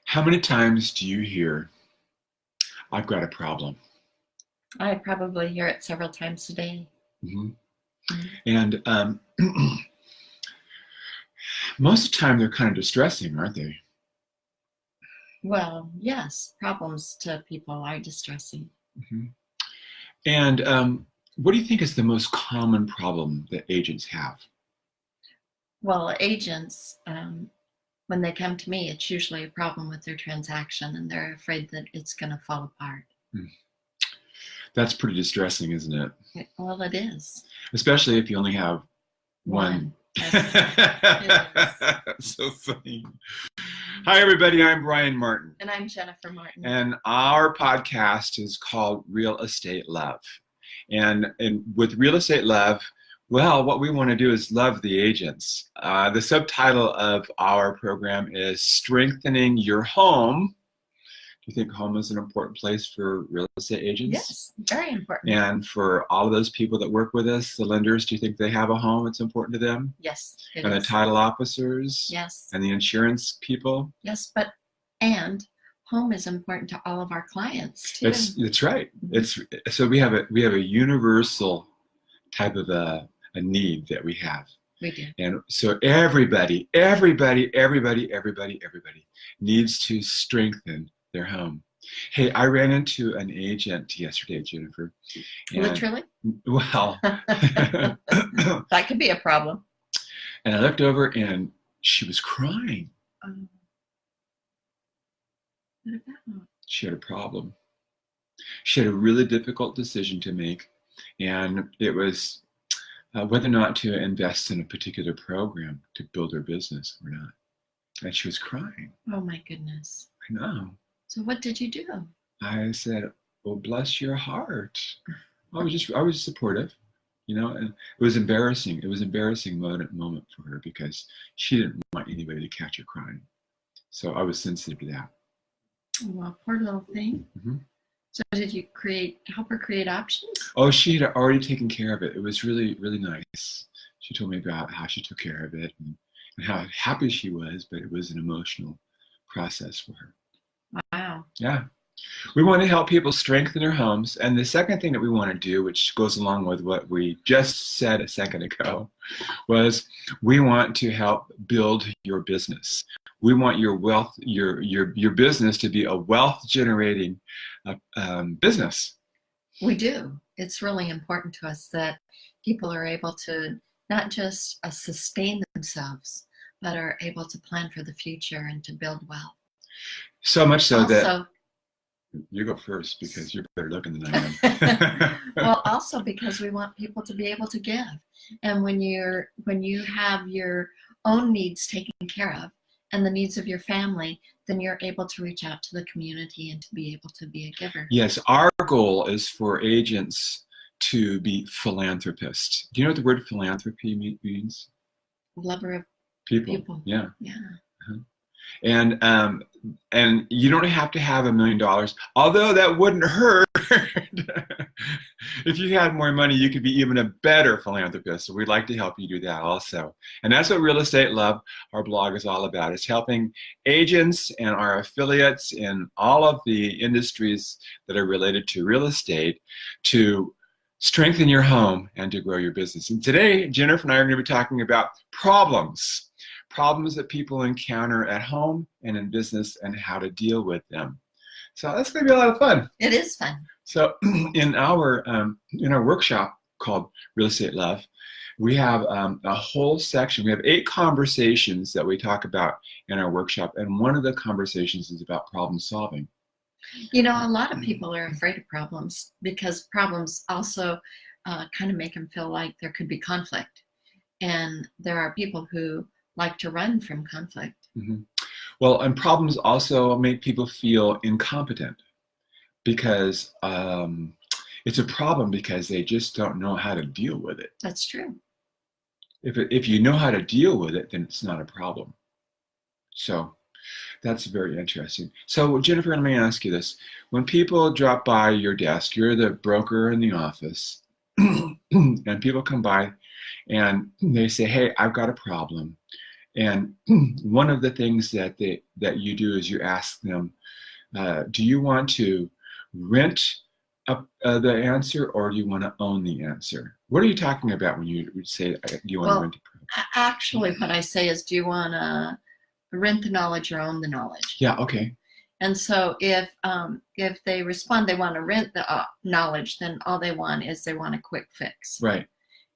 How many times do you hear, I've got a problem? I probably hear it several times a day. hmm Mhm. And most of the time they're kind of distressing, aren't they? Well, yes, problems to people are distressing. hmm And what do you think is the most common problem that agents have? Well, agents, when they come to me, it's usually a problem with their transaction and they're afraid that it's going to fall apart. Hmm. That's pretty distressing, isn't it? Well, it is. Especially if you only have one. Yes, it is. So funny. Hi, everybody. I'm Brian Martin. And I'm Jennifer Martin. And our podcast is called Real Estate Love. And with Real Estate Love, well, what we want to do is love the agents. The subtitle of our program is Strengthening Your Home. Do you think home is an important place for real estate agents? Yes, very important. And for all of those people that work with us, the lenders, do you think they have a home that's important to them? Yes, it and is. The title officers? Yes. And the insurance people? Yes, and home is important to all of our clients too. That's right. So we have a universal type of a need that we have. We do. And so everybody needs to strengthen their home. Hey, I ran into an agent yesterday, Jennifer. Literally? Well, that could be a problem. And I looked over and she was crying. What about? She had a problem. She had a really difficult decision to make, and it was whether or not to invest in a particular program to build her business or not. And she was crying. Oh my goodness. I know. So what did you do? I said, well, bless your heart. I was supportive, and it was embarrassing. It was an embarrassing moment for her because she didn't want anybody to catch her crying. So I was sensitive to that. Well, poor little thing. Mm-hmm. So did you help her create options? Oh, she had already taken care of it. It was really, really nice. She told me about how she took care of it and how happy she was, but it was an emotional process for her. Wow. Yeah. We want to help people strengthen their homes. And the second thing that we want to do, which goes along with what we just said a second ago, was we want to help build your business. We want your wealth, your business to be a wealth generating business. We do. It's really important to us that people are able to not just sustain themselves, but are able to plan for the future and to build wealth. So much so also, that you go first because you're better looking than I am. Well, also because we want people to be able to give. And when you have your own needs taken care of and the needs of your family, then you're able to reach out to the community and to be able to be a giver. Yes, our goal is for agents to be philanthropists. Do you know what the word philanthropy means? Lover of people. Yeah. Yeah. Uh-huh. And you don't have to have $1 million, although that wouldn't hurt. If you had more money, you could be even a better philanthropist. So we'd like to help you do that also. And that's what Real Estate Love, our blog, is all about. It's helping agents and our affiliates in all of the industries that are related to real estate to strengthen your home and to grow your business. And today, Jennifer and I are going to be talking about problems that people encounter at home and in business and how to deal with them. So that's going to be a lot of fun. It is fun. So in our workshop called Real Estate Love, we have a whole section. We have 8 conversations that we talk about in our workshop, and one of the conversations is about problem solving. A lot of people are afraid of problems because problems also kind of make them feel like there could be conflict. And there are people who like to run from conflict. Mm-hmm. Well, and problems also make people feel incompetent because it's a problem because they just don't know how to deal with it. That's true. If you know how to deal with it, then it's not a problem. So that's very interesting. So Jennifer, let me ask you this. When people drop by your desk, you're the broker in the office, and people come by and they say, hey, I've got a problem. And one of the things that you do is you ask them, do you want to rent the answer, or do you want to own the answer? What are you talking about when you say, do you want to rent it? Actually, what I say is, do you want to rent the knowledge or own the knowledge? Yeah, okay. And so if they respond they want to rent the knowledge, then all they want is they want a quick fix. Right.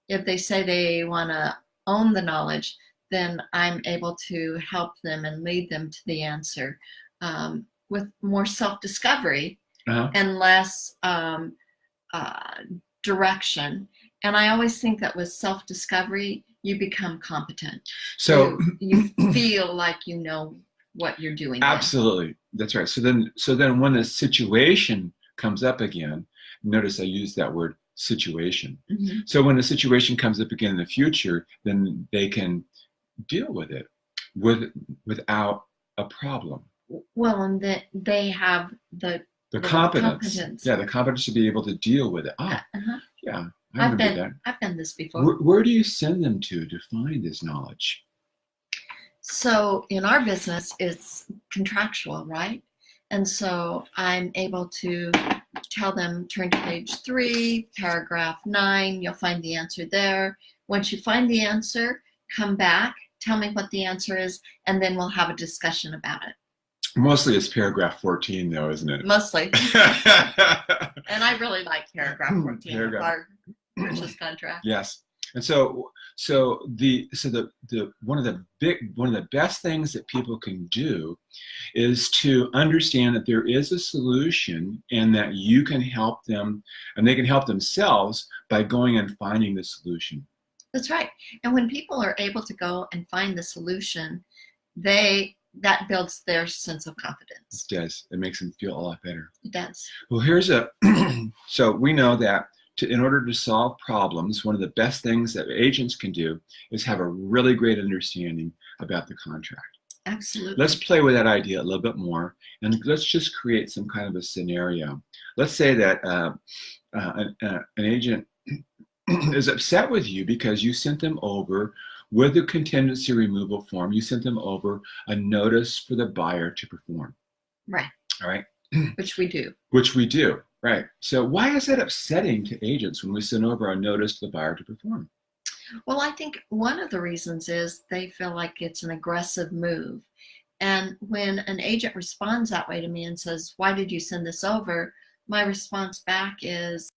If they say they want to own the knowledge, then I'm able to help them and lead them to the answer with more self-discovery and less direction. And I always think that with self-discovery, you become competent. So you feel like you know what you're doing. Absolutely. Then. That's right. So then when a situation comes up again, notice I use that word situation. Mm-hmm. So when a situation comes up again in the future, then they can deal with it without a problem. Well, and that they have the competence. Yeah, the competence to be able to deal with it. Yeah. I've done this before. Where do you send them to find this knowledge? So in our business, it's contractual, right? And so I'm able to tell them, turn to page 3, paragraph 9, you'll find the answer there. Once you find the answer, come back, tell me what the answer is, and then we'll have a discussion about it. Mostly it's paragraph 14, though, isn't it? Mostly. And I really like paragraph 14 of our purchase contract. Yes. And so one of the best things that people can do is to understand that there is a solution and that you can help them, and they can help themselves by going and finding the solution. That's right. And when people are able to go and find the solution, that builds their sense of confidence. It does. It makes them feel a lot better. It does. Well, so we know that in order to solve problems, one of the best things that agents can do is have a really great understanding about the contract. Absolutely. Let's play with that idea a little bit more, and let's just create some kind of a scenario. Let's say that an agent is upset with you because you sent them over with the contingency removal form. You sent them over a notice for the buyer to perform. Right. All right. Which we do. Right. So why is that upsetting to agents when we send over a notice to the buyer to perform? Well, I think one of the reasons is they feel like it's an aggressive move. And when an agent responds that way to me and says, why did you send this over? My response back is,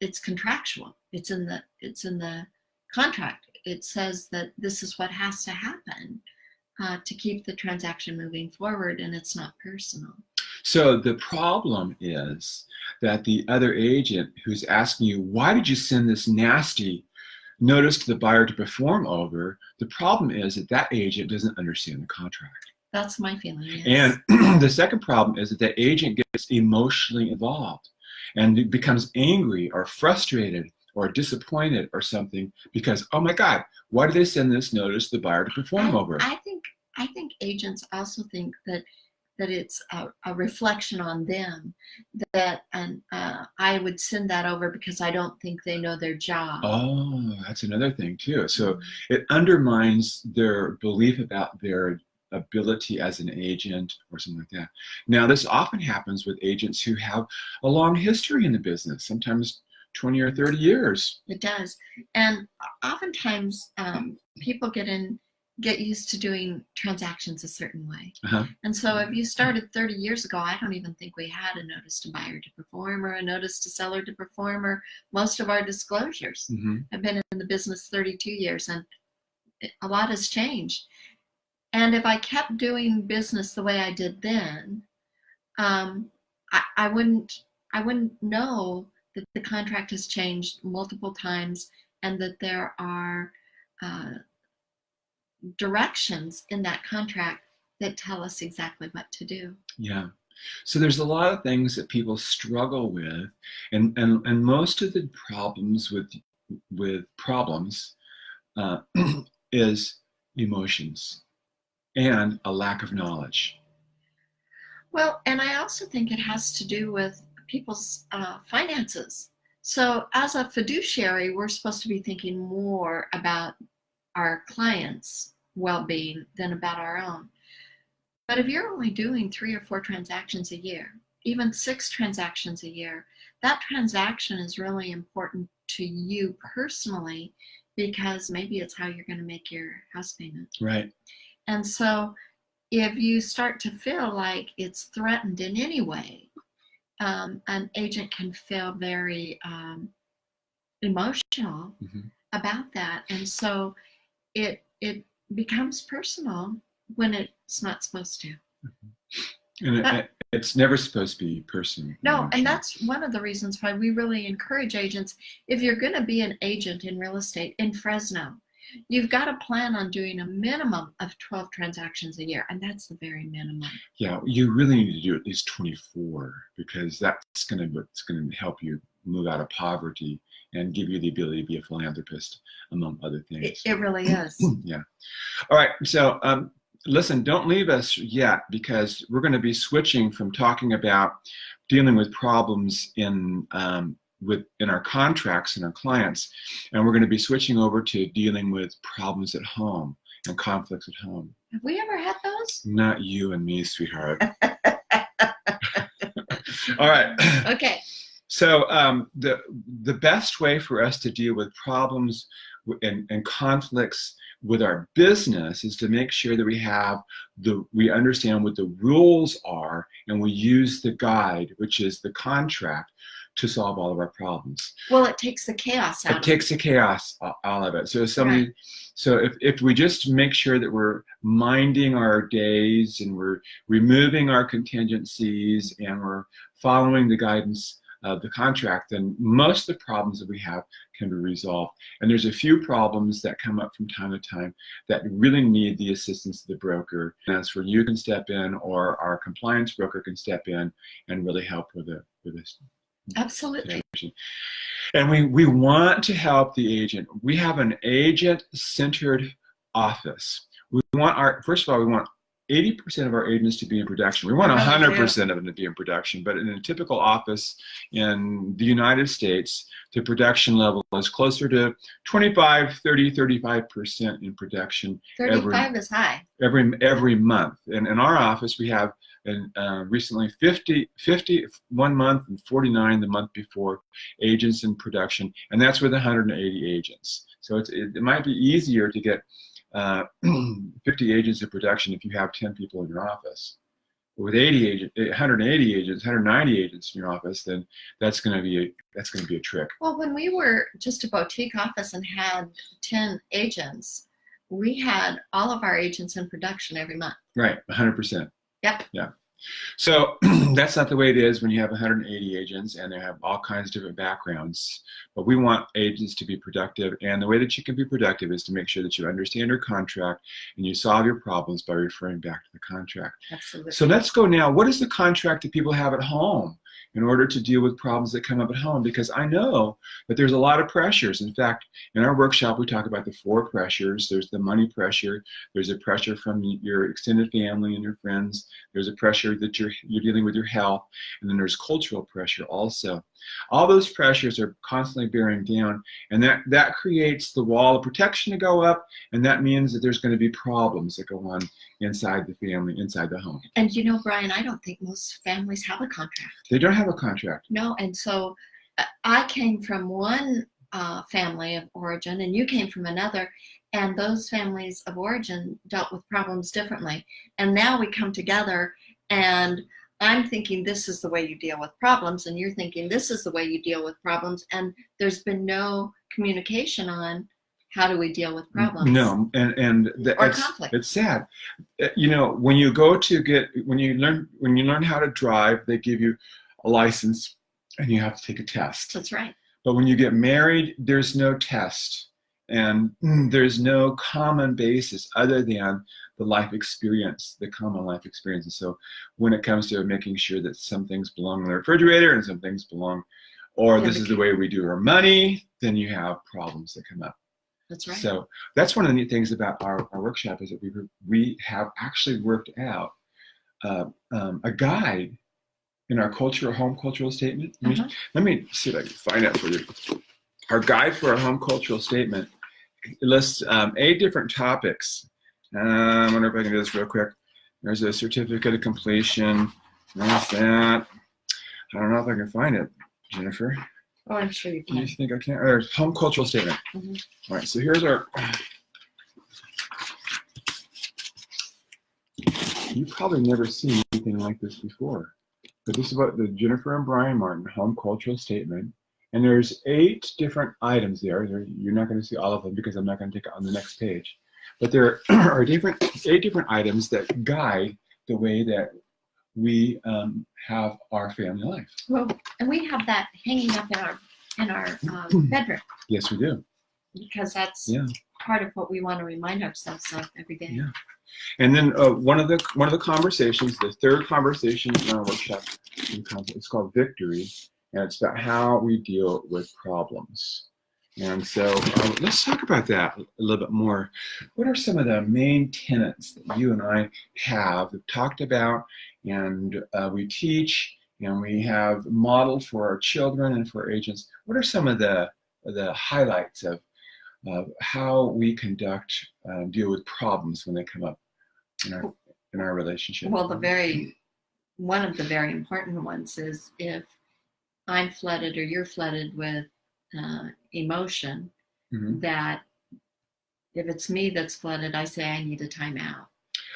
it's contractual. It's in the contract. It says that this is what has to happen to keep the transaction moving forward, and it's not personal. So the problem is that the other agent who's asking you, why did you send this nasty notice to the buyer to perform over? The problem is that agent doesn't understand the contract. That's my feeling, yes. And the second problem is that the agent gets emotionally involved and becomes angry or frustrated or disappointed or something because, oh my God, why did they send this notice to the buyer to perform over? I think agents also think that it's a reflection on them, that I would send that over because I don't think they know their job. Oh, that's another thing too. So it undermines their belief about their ability as an agent or something like that. Now, this often happens with agents who have a long history in the business, sometimes 20 or 30 years. It does. And oftentimes people get used to doing transactions a certain way. And so if you started 30 years ago, I don't even think we had a notice to buyer to perform or a notice to seller to perform, or most of our disclosures. I've been in the business 32 years and a lot has changed. And if I kept doing business the way I did then, I wouldn't know that the contract has changed multiple times and that there are directions in that contract that tell us exactly what to do. Yeah. So there's a lot of things that people struggle with, and most of the problems with problems is emotions and a lack of knowledge. Well, and I also think it has to do with people's finances. So as a fiduciary, we're supposed to be thinking more about our clients' well-being than about our own. But if you're only doing 3 or 4 transactions a year, even 6 transactions a year, that transaction is really important to you personally, because maybe it's how you're going to make your house payment. Right. And so if you start to feel like it's threatened in any way, an agent can feel very emotional about that. And so it becomes personal when it's not supposed to. And it's never supposed to be personal. No, and that's one of the reasons why we really encourage agents. If you're going to be an agent in real estate in Fresno, you've got to plan on doing a minimum of 12 transactions a year, and that's the very minimum. Yeah, you really need to do at least 24, because that's going to help you move out of poverty and give you the ability to be a philanthropist, among other things. It really is. Yeah. All right. So listen, don't leave us yet, because we're going to be switching from talking about dealing with problems in our contracts and our clients, and we're going to be switching over to dealing with problems at home and conflicts at home. Have we ever had those? Not you and me, sweetheart. All right. Okay. So the best way for us to deal with problems and conflicts with our business is to make sure that we understand what the rules are, and we use the guide, which is the contract, to solve all of our problems. Well, it takes the chaos out. It takes the chaos out of it. So if we just make sure that we're minding our days and we're removing our contingencies and we're following the guidance of the contract, then most of the problems that we have can be resolved. And there's a few problems that come up from time to time that really need the assistance of the broker. And that's where you can step in, or our compliance broker can step in and really help with this. Absolutely. Situation. And we want to help the agent. We have an agent-centered office. First of all, we want 80% of our agents to be in production. We want 100% of them to be in production, but in a typical office in the United States, the production level is closer to 25, 30, 35% in production. 35 is high. Every month. And in our office, we have recently 50 1 month and 49 the month before agents in production, and that's with 180 agents. So it might be easier to get 50 agents in production if you have 10 people in your office. But with 180 agents, 190 agents in your office, then that's going to be a trick. Well, when we were just a boutique office and had 10 agents, we had all of our agents in production every month. Right, 100%. Yep. Yeah. So that's not the way it is when you have 180 agents and they have all kinds of different backgrounds. But we want agents to be productive, and the way that you can be productive is to make sure that you understand your contract and you solve your problems by referring back to the contract. Absolutely. So let's go now. What is the contract that people have at home in order to deal with problems that come up at home? Because I know that there's a lot of pressures. In fact, in our workshop, we talk about the 4 pressures. There's the money pressure. There's a pressure from your extended family and your friends. There's a pressure that you're dealing with your health. And then there's cultural pressure also. All those pressures are constantly bearing down, and that creates the wall of protection to go up, and that means that there's going to be problems that go on inside the family, inside the home. And you know, Brian, I don't think most families have a contract. They don't have a contract. No, and so I came from one family of origin, and you came from another, and those families of origin dealt with problems differently. And now we come together, and I'm thinking this is the way you deal with problems, and you're thinking this is the way you deal with problems, and there's been no communication on how do we deal with problems. No, and conflict. It's sad. You know, when you learn how to drive, they give you a license, and you have to take a test. That's right. But when you get married, there's no test, and there's no common basis other than the life experience, the common life experience. And so when it comes to making sure that some things belong in the refrigerator and some things belong, or this is the way we do our money, then you have problems that come up. That's right. So that's one of the neat things about our workshop, is that we have actually worked out a guide in our home cultural statement. Let me see if I can find that for you. Our guide for our home cultural statement lists 8 different topics I wonder if I can do this real quick. There's a certificate of completion. There's that. I don't know if I can find it, Jennifer. Oh, I'm sure you Do you can. think I can? There's home cultural statement. Mhm. All right, so here's our. You've probably never seen anything like this before. But this is about the Jennifer and Brian Martin home cultural statement. And there's 8 different items there. You're not going to see all of them because I'm not going to take it on the next page. But there are 8 different items that guide the way that we have our family life. Well, and we have that hanging up in our bedroom Yes, we do. because that's Yeah. part of what we want to remind ourselves of every day. Yeah. And then one of the conversations, the third conversation in our workshop, it's called Victory, and it's about how we deal with problems. And so let's talk about that a little bit more. What are some of the main tenets that you and I have talked about, and we teach, and we have modeled for our children and for our agents? What are some of the highlights of how we deal with problems when they come up in our relationship? Well, one of the very important ones is if I'm flooded or you're flooded with emotion, Mhm. that if it's me that's flooded, I say I need a timeout.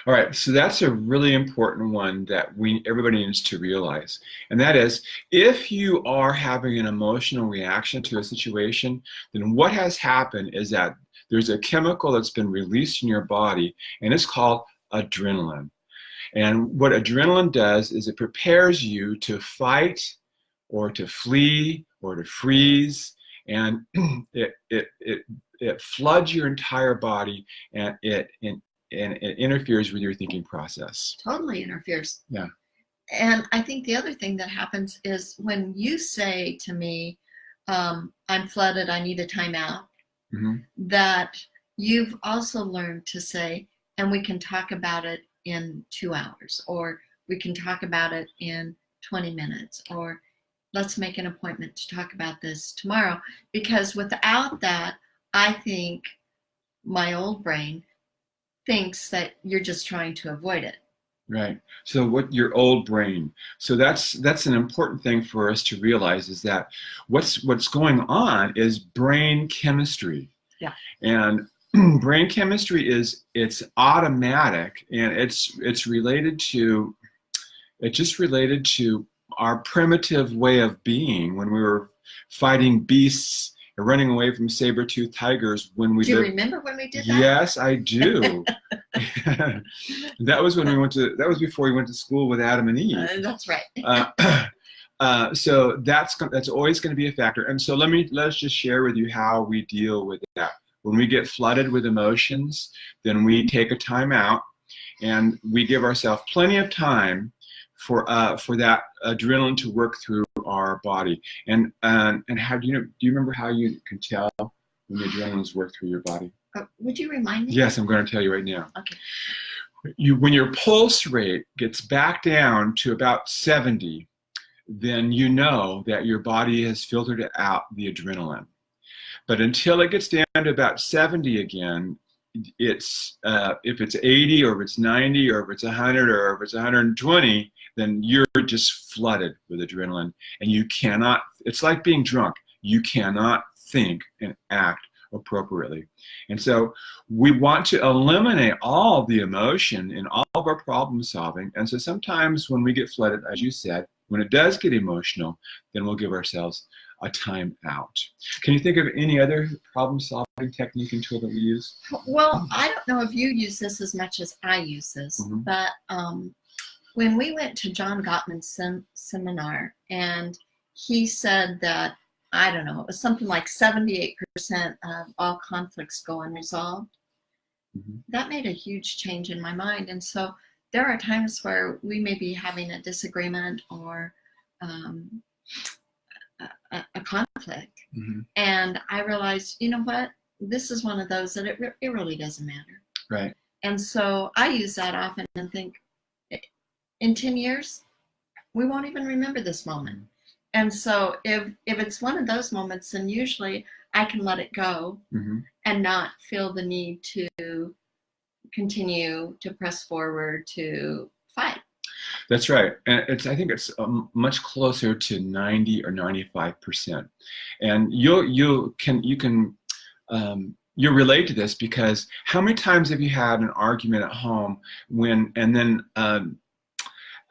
All right, so that's a really important one that everybody needs to realize. And that is, if you are having an emotional reaction to a situation, then what has happened is that there's a chemical that's been released in your body, and it's called adrenaline. And what adrenaline does is it prepares you to fight or to flee or to freeze, and it floods your entire body, and it interferes with your thinking process. Totally interferes. Yeah. And I think the other thing that happens is when you say to me, I'm flooded, I need a timeout, Mm-hmm. that you've also learned to say, and we can talk about it in 2 hours, or we can talk about it in 20 minutes, or let's make an appointment to talk about this tomorrow. Because without that, I think my old brain thinks that you're just trying to avoid it. Right. So what your old brain. So that's an important thing for us to realize, is that what's going on is brain chemistry. Yeah. And brain chemistry it's automatic, and it's related to our primitive way of being when we were fighting beasts and running away from saber-toothed tigers when we Do you remember when we did that? Yes, I do. That was before we went to school with Adam and Eve. That's right. So that's always going to be a factor. And so let's just share with you how we deal with that. When we get flooded with emotions, then we take a time out, and we give ourselves plenty of time for that adrenaline to work through our body. And how do you remember how you can tell when the adrenaline's work through your body? Would you remind me? Yes, I'm going to tell you right now. Okay. When your pulse rate gets back down to about 70, then you know that your body has filtered out the adrenaline. But until it gets down to about 70 again, it's if it's 80 or if it's 90 or if it's 100 or if it's 120, then you're just flooded with adrenaline, and you cannot. It's like being drunk. You cannot think and act appropriately. And so we want to eliminate all the emotion in all of our problem solving. And so sometimes when we get flooded, as you said, when it does get emotional, then we'll give ourselves a time out. Can you think of any other problem solving technique and tool that we use? Well, I don't know if you use this as much as I use this, Mhm. but when we went to John Gottman's seminar, and he said that, I don't know, it was something like 78% of all conflicts go unresolved. Mhm. That made a huge change in my mind. And so there are times where we may be having a disagreement or a conflict. Mhm. And I realized, you know what? This is one of those that it really doesn't matter. Right. And so I use that often and think, in 10 years, we won't even remember this moment. And so if it's one of those moments, then usually I can let it go Mhm. and not feel the need to continue to press forward to fight. That's right, and I think it's much closer to 90 or 95%. And you can you'll relate to this, because how many times have you had an argument at home and then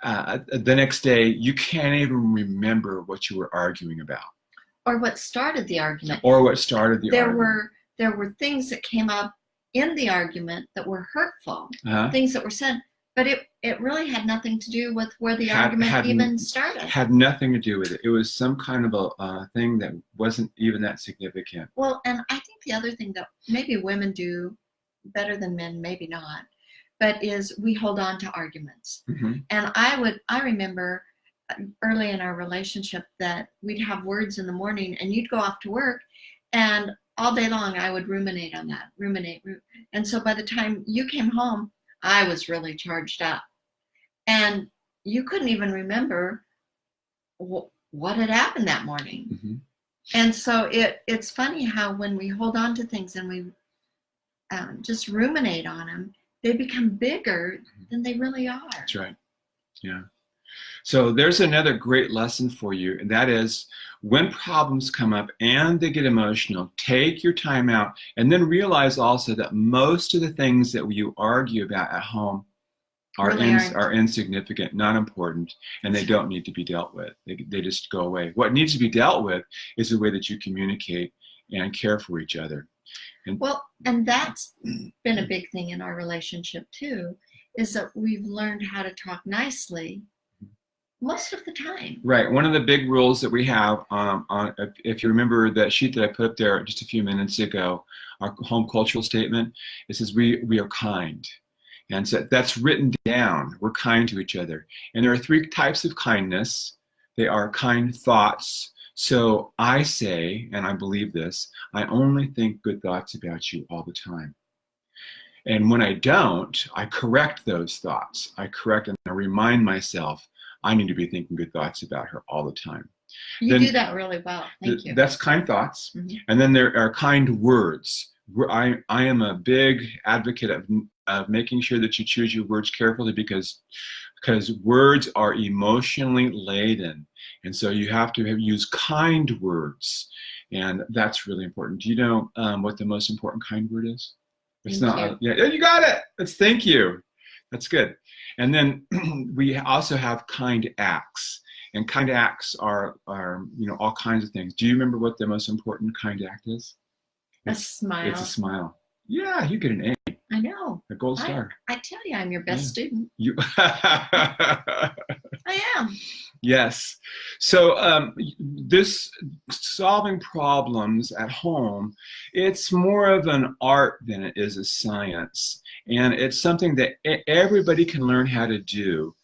the next day you can't even remember what you were arguing about, Or what started the argument. or what started the argument. There were things that came up in the argument that were hurtful, Uh-huh. things that were said, but it really had nothing to do with where the argument even started. Had nothing to do with it. It was some kind of a thing that wasn't even that significant. Well, and I think the other thing that maybe women do better than men, maybe not, but is we hold on to arguments. Mm-hmm. And I remember early in our relationship that we'd have words in the morning and you'd go off to work, and all day long I would ruminate on that, and so by the time you came home, I was really charged up, and you couldn't even remember what had happened that morning. Mm-hmm. And so it's funny how when we hold on to things and we just ruminate on them, they become bigger than they really are. That's right. Yeah. So there's another great lesson for you, and that is, when problems come up and they get emotional, take your time out, and then realize also that most of the things that you argue about at home are insignificant, not important, and they don't need to be dealt with. They just go away. What needs to be dealt with is the way that you communicate and care for each other. And that's been a big thing in our relationship too, is that we've learned how to talk nicely most of the time. Right. One of the big rules that we have, if you remember that sheet that I put up there just a few minutes ago, our home cultural statement, it says we are kind. And so that's written down. We're kind to each other. And there are 3 types of kindness. They are kind thoughts. So I say, and I believe this, I only think good thoughts about you all the time. And when I don't, I correct those thoughts. I correct and I remind myself, I need to be thinking good thoughts about her all the time. You do that really well. Thank you. That's kind thoughts. Mm-hmm. And then there are kind words. I am a big advocate of making sure that you choose your words carefully, because words are emotionally laden. And so you have to use kind words. And that's really important. Do you know what the most important kind word is? It's not. Yeah, you got it. It's thank you. That's good. And then we also have kind acts. And kind acts are all kinds of things. Do you remember what the most important kind act is? A smile. It's a smile. Yeah, you get an A. I know. A gold star. I tell you, I'm your best student. You. I am. Yes. So this solving problems at home, it's more of an art than it is a science. And it's something that everybody can learn how to do.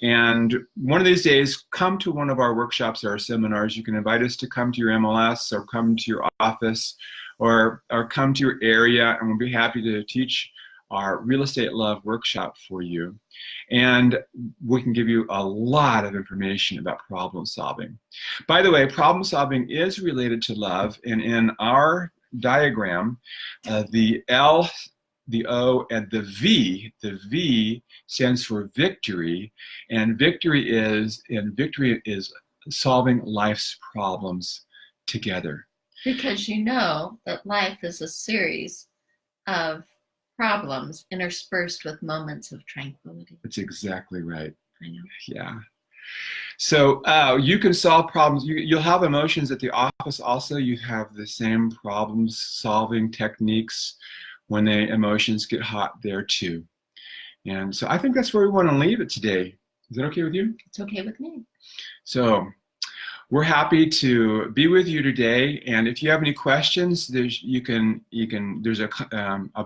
And one of these days, come to one of our workshops or our seminars. You can invite us to come to your MLS or come to your office or come to your area, and we'll be happy to teach our Real Estate Love workshop for you. And we can give you a lot of information about problem solving. By the way, problem solving is related to love, and in our diagram, the L, the O, and the V stands for victory, and victory is solving life's problems together. Because you know that life is a series of problems interspersed with moments of tranquility. That's exactly right. I know. Yeah. So you can solve problems. You'll have emotions at the office also. You have the same problems solving techniques when the emotions get hot there too. And so I think that's where we want to leave it today. Is that okay with you? It's okay with me. So we're happy to be with you today, and if you have any questions, there's a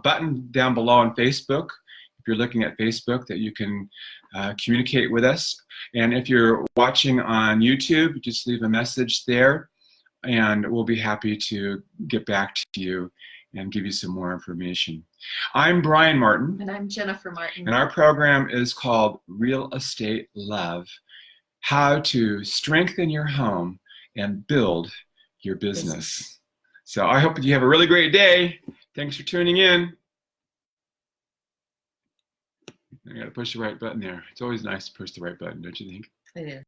button down below on Facebook, if you're looking at Facebook, that you can communicate with us. And if you're watching on YouTube, just leave a message there, and we'll be happy to get back to you and give you some more information. I'm Brian Martin. And I'm Jennifer Martin. And our program is called Real Estate Love: How to Strengthen Your Home and Build Your Business. So I hope you have a really great day. Thanks for tuning in. I got to push the right button there. It's always nice to push the right button, don't you think? It is.